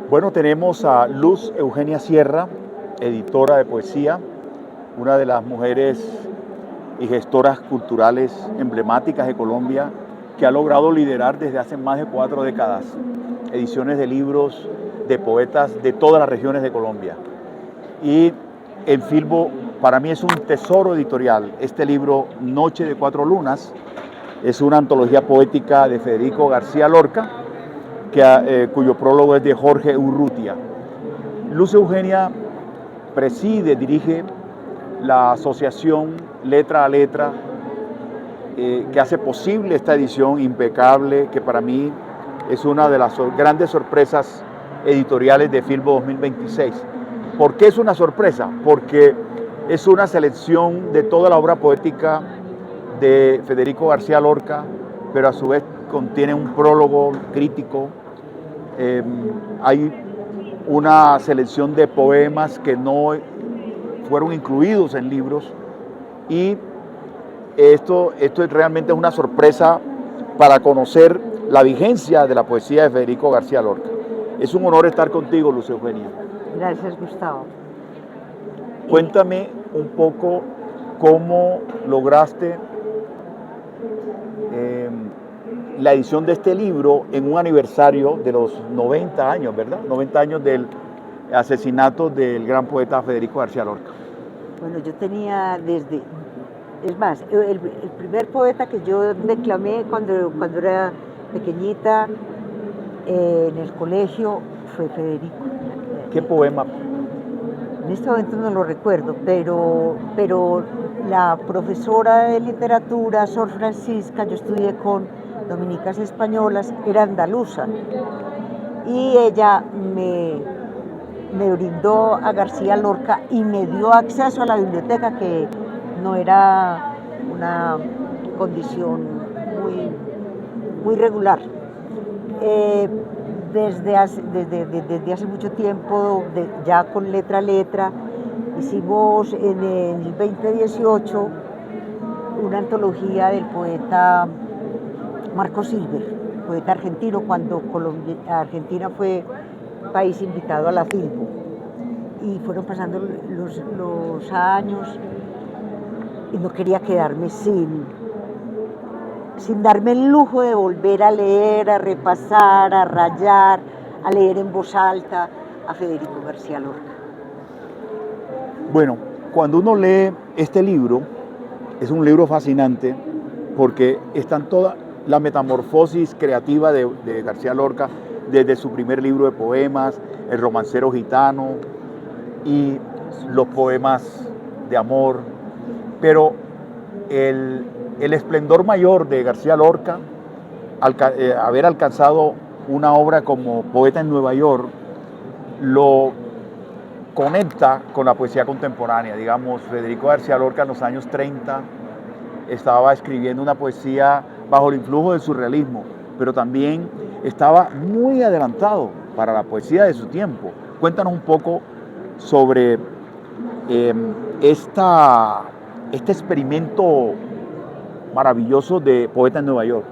Bueno, tenemos a Luz Eugenia Sierra, editora de poesía, una de las mujeres y gestoras culturales emblemáticas de Colombia, que ha logrado liderar desde hace más de 4 décadas ediciones de libros de poetas de todas las regiones de Colombia. Y en Filbo, para mí es un tesoro editorial. Este libro, Noche de 4 lunas, es una antología poética de Federico García Lorca, cuyo prólogo es de Jorge Urrutia. Luz Eugenia dirige la asociación Letra a Letra, que hace posible esta edición impecable, que para mí es una de las grandes sorpresas editoriales de Filbo 2026. ¿Por qué es una sorpresa? Porque es una selección de toda la obra poética de Federico García Lorca, pero a su vez contiene un prólogo crítico. Hay una selección de poemas que no fueron incluidos en libros, y esto realmente es una sorpresa para conocer la vigencia de la poesía de Federico García Lorca. Es un honor estar contigo, Luz Eugenia. Gracias, Gustavo. Cuéntame un poco cómo lograste la edición de este libro en un aniversario de los 90 años, ¿verdad? 90 años del asesinato del gran poeta Federico García Lorca. Bueno, yo tenía es más, el primer poeta que yo declamé cuando era pequeñita en el colegio fue Federico. ¿Qué poema? En este momento no lo recuerdo, pero la profesora de literatura, Sor Francisca, yo estudié con dominicas españolas, era andaluza, y ella me brindó a García Lorca y me dio acceso a la biblioteca, que no era una condición muy regular. Desde hace mucho tiempo, ya con Letra a Letra, hicimos en el 2018 una antología del poeta Marco Silver, poeta argentino, cuando Argentina fue país invitado a la Filbo. Y fueron pasando los años y no quería quedarme sin darme el lujo de volver a leer, a repasar, a rayar, a leer en voz alta a Federico García Lorca. Bueno, cuando uno lee este libro, es un libro fascinante porque están toda la metamorfosis creativa de García Lorca, desde su primer libro de poemas, El romancero gitano, y los poemas de amor, pero el esplendor mayor de García Lorca, haber alcanzado una obra como Poeta en Nueva York, lo conecta con la poesía contemporánea. Digamos, Federico García Lorca en los años 30 estaba escribiendo una poesía bajo el influjo del surrealismo, pero también estaba muy adelantado para la poesía de su tiempo. Cuéntanos un poco sobre este experimento maravilloso de Poeta en Nueva York.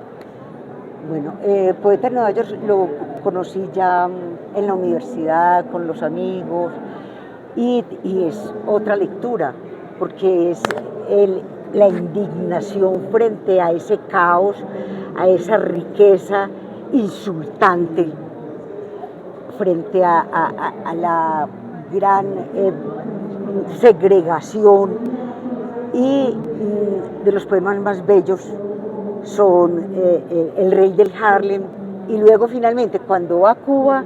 Bueno, Poeta en Nueva York lo conocí ya en la universidad, con los amigos, y es otra lectura, porque es la indignación frente a ese caos, a esa riqueza insultante, frente a la gran segregación. Y de los poemas más bellos son El Rey del Harlem, y luego finalmente cuando va a Cuba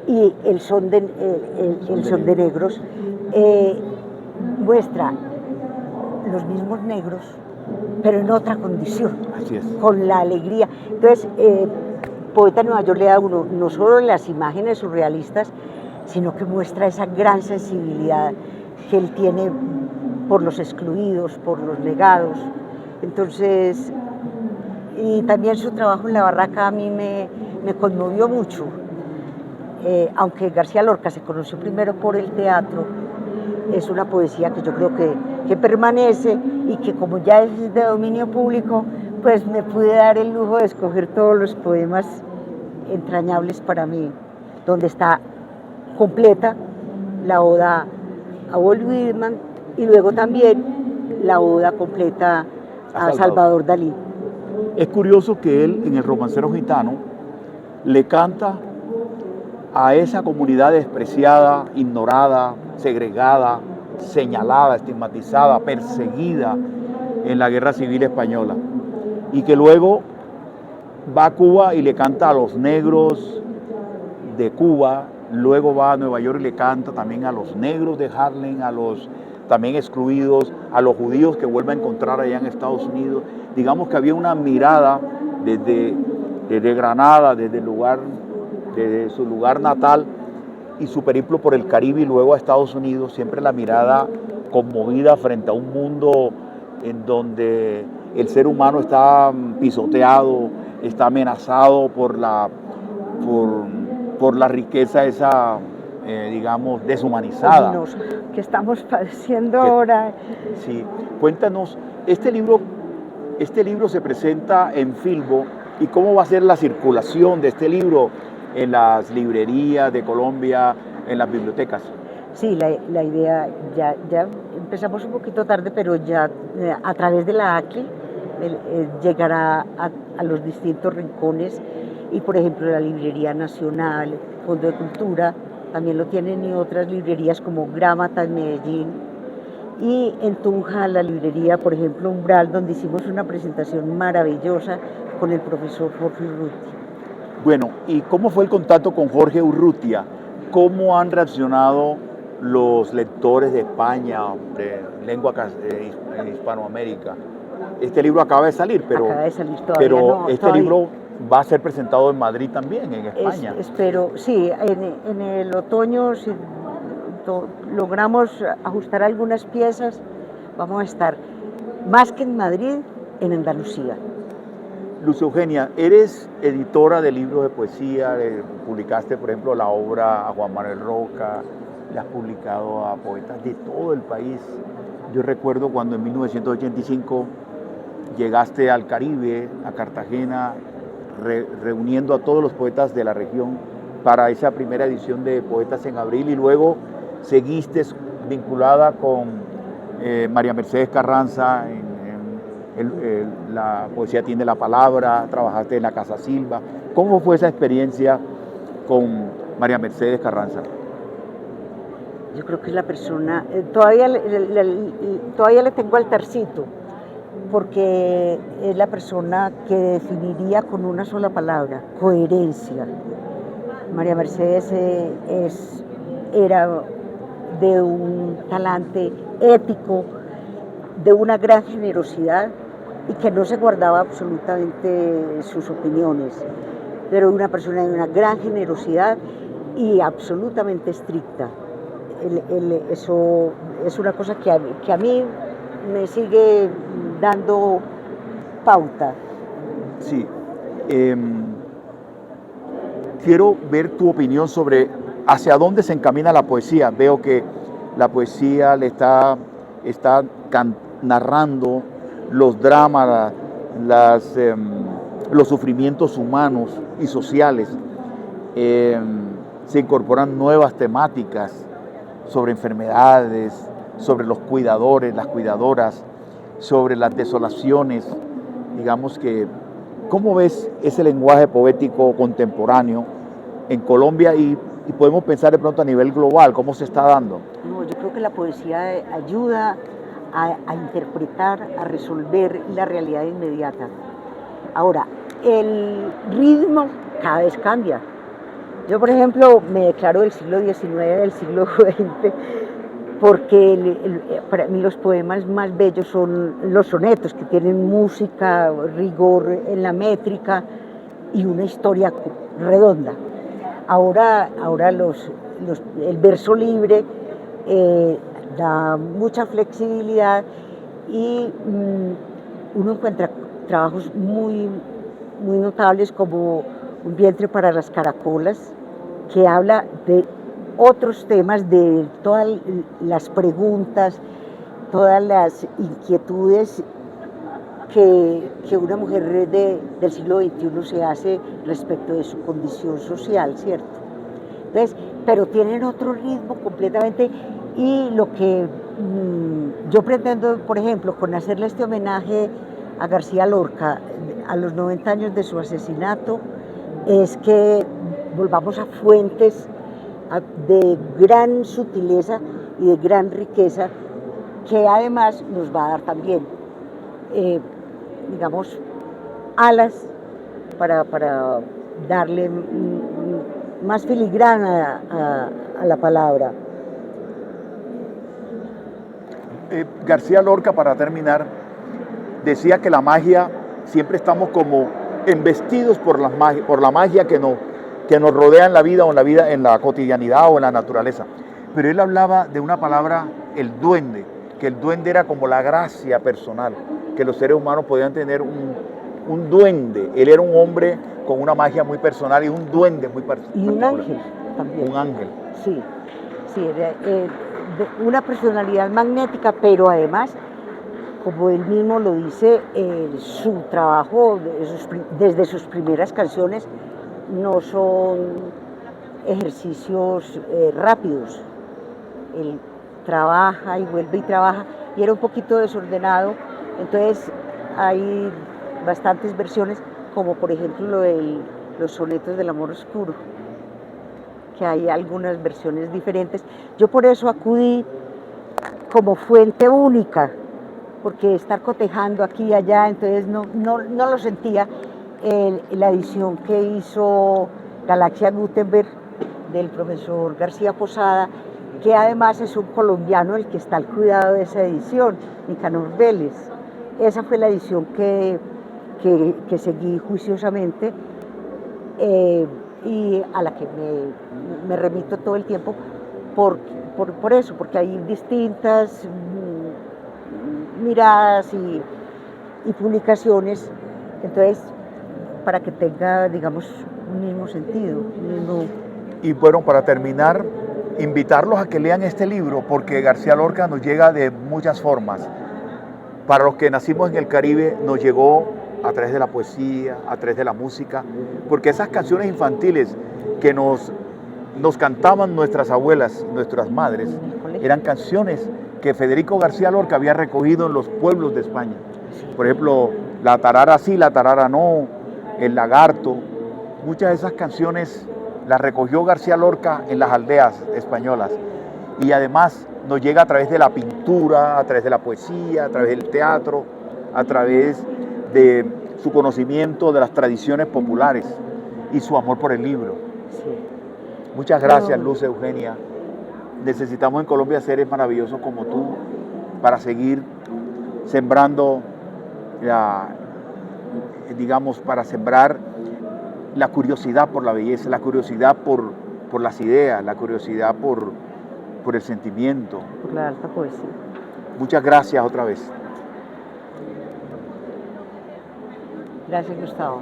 y el son de negros, muestra los mismos negros, pero en otra condición. Así es. Con la alegría. Entonces, Poeta en Nueva York le da a uno no solo las imágenes surrealistas, sino que muestra esa gran sensibilidad que él tiene por los excluidos, por los negados. Entonces, y también su trabajo en La Barraca a mí me conmovió mucho. Aunque García Lorca se conoció primero por el teatro, es una poesía que yo creo que permanece, y que, como ya es de dominio público, Pues me pude dar el lujo de escoger todos los poemas entrañables para mí, donde está completa la oda a Walt Whitman y luego también la oda completa a Salvador Dalí. Es curioso que él en el Romancero Gitano le canta a esa comunidad despreciada, ignorada, segregada, señalada, estigmatizada, perseguida en la Guerra Civil Española, y que luego va a Cuba y le canta a los negros de Cuba, luego va a Nueva York y le canta también a los negros de Harlem, a los también excluidos, a los judíos que vuelve a encontrar allá en Estados Unidos. Digamos que había una mirada desde Granada, desde su lugar natal y su periplo por el Caribe y luego a Estados Unidos, siempre la mirada conmovida frente a un mundo en donde el ser humano está pisoteado, está amenazado por la riqueza esa, digamos, deshumanizada. Que estamos padeciendo ahora. Sí, cuéntanos, este libro se presenta en Filbo, ¿y cómo va a ser la circulación de este libro en las librerías de Colombia, en las bibliotecas? Sí, la idea, ya empezamos un poquito tarde, pero ya a través de la ACLI llegará a los distintos rincones y, por ejemplo, la Librería Nacional, Fondo de Cultura, también lo tienen, y otras librerías como Gramata en Medellín, y en Tunja la librería, por ejemplo, Umbral, donde hicimos una presentación maravillosa con el profesor Jorge Urrutia. Bueno, ¿y cómo fue el contacto con Jorge Urrutia? ¿Cómo han reaccionado los lectores de España, de lengua Hispanoamérica? Este libro acaba de salir, pero este libro va a ser presentado en Madrid también, en España. Espero, sí, en el otoño, si logramos ajustar algunas piezas, vamos a estar más que en Madrid, en Andalucía. Luz Eugenia, eres editora de libros de poesía, publicaste, por ejemplo, la obra a Juan Manuel Roca, le has publicado a poetas de todo el país. Yo recuerdo cuando en 1985 llegaste al Caribe, a Cartagena, reuniendo a todos los poetas de la región para esa primera edición de Poetas en Abril, y luego seguiste vinculada con María Mercedes Carranza en la poesía Tiene la Palabra, trabajaste en la Casa Silva. ¿Cómo fue esa experiencia con María Mercedes Carranza? Yo creo que es la persona, todavía le tengo altarcito, porque es la persona que definiría con una sola palabra: coherencia. María Mercedes era de un talante ético, de una gran generosidad, y que no se guardaba absolutamente sus opiniones, pero una persona de una gran generosidad y absolutamente estricta. Eso es una cosa que a mí me sigue dando pauta. Sí. Quiero ver tu opinión sobre hacia dónde se encamina la poesía. Veo que la poesía le está narrando los dramas, los sufrimientos humanos y sociales. Se incorporan nuevas temáticas sobre enfermedades, sobre los cuidadores, las cuidadoras, sobre las desolaciones. Digamos que, ¿cómo ves ese lenguaje poético contemporáneo en Colombia y podemos pensar de pronto a nivel global, cómo se está dando? No, yo creo que la poesía ayuda a interpretar, a resolver la realidad inmediata. Ahora, el ritmo cada vez cambia. Yo, por ejemplo, me declaro del siglo XIX, del siglo XX, porque para mí los poemas más bellos son los sonetos, que tienen música, rigor en la métrica y una historia redonda. Ahora el verso libre da mucha flexibilidad y uno encuentra trabajos muy, muy notables, como Un vientre para las caracolas, que habla de otros temas, de todas las preguntas, todas las inquietudes que una mujer del siglo XXI se hace respecto de su condición social, ¿cierto? Entonces, pero tienen otro ritmo completamente, y lo que yo pretendo, por ejemplo, con hacerle este homenaje a García Lorca a los 90 años de su asesinato, es que volvamos a fuentes de gran sutileza y de gran riqueza, que además nos va a dar también, digamos, alas para darle más filigrana a la palabra. García Lorca, para terminar, decía que la magia, siempre estamos como embestidos por la magia que nos rodea en la vida, o en la cotidianidad o en la naturaleza. Pero él hablaba de una palabra, el duende, que el duende era como la gracia personal, que los seres humanos podían tener un duende. Él era un hombre con una magia muy personal y un duende muy particular. Y un ángel también. Un ángel. Sí, sí, una personalidad magnética, pero además, como él mismo lo dice, su trabajo desde sus primeras canciones no son ejercicios rápidos. Él trabaja y vuelve y trabaja, y era un poquito desordenado, entonces hay bastantes versiones, como por ejemplo los sonetos del amor oscuro, que hay algunas versiones diferentes. Yo por eso acudí como fuente única, porque estar cotejando aquí y allá, entonces no lo sentía. La edición que hizo Galaxia Gutenberg del profesor García Posada, que además es un colombiano el que está al cuidado de esa edición, Nicanor Vélez. Esa fue la edición que seguí juiciosamente, y a la que me remito todo el tiempo por eso, porque hay distintas miradas y publicaciones, entonces para que tenga, digamos, un mismo sentido. Y bueno, para terminar, invitarlos a que lean este libro, porque García Lorca nos llega de muchas formas. Para los que nacimos en el Caribe, nos llegó a través de la poesía, a través de la música, porque esas canciones infantiles que nos cantaban nuestras abuelas, nuestras madres, eran canciones que Federico García Lorca había recogido en los pueblos de España. Por ejemplo, La tarara sí, la tarara no, El lagarto. Muchas de esas canciones las recogió García Lorca en las aldeas españolas, y además nos llega a través de la pintura, a través de la poesía, a través del teatro, a través de su conocimiento de las tradiciones populares y su amor por el libro. Sí. Muchas gracias, Luz Eugenia. Necesitamos en Colombia seres maravillosos como tú para seguir sembrando para sembrar la curiosidad por la belleza, la curiosidad por las ideas, la curiosidad por el sentimiento. Por la alta poesía. Muchas gracias otra vez. Gracias, Gustavo.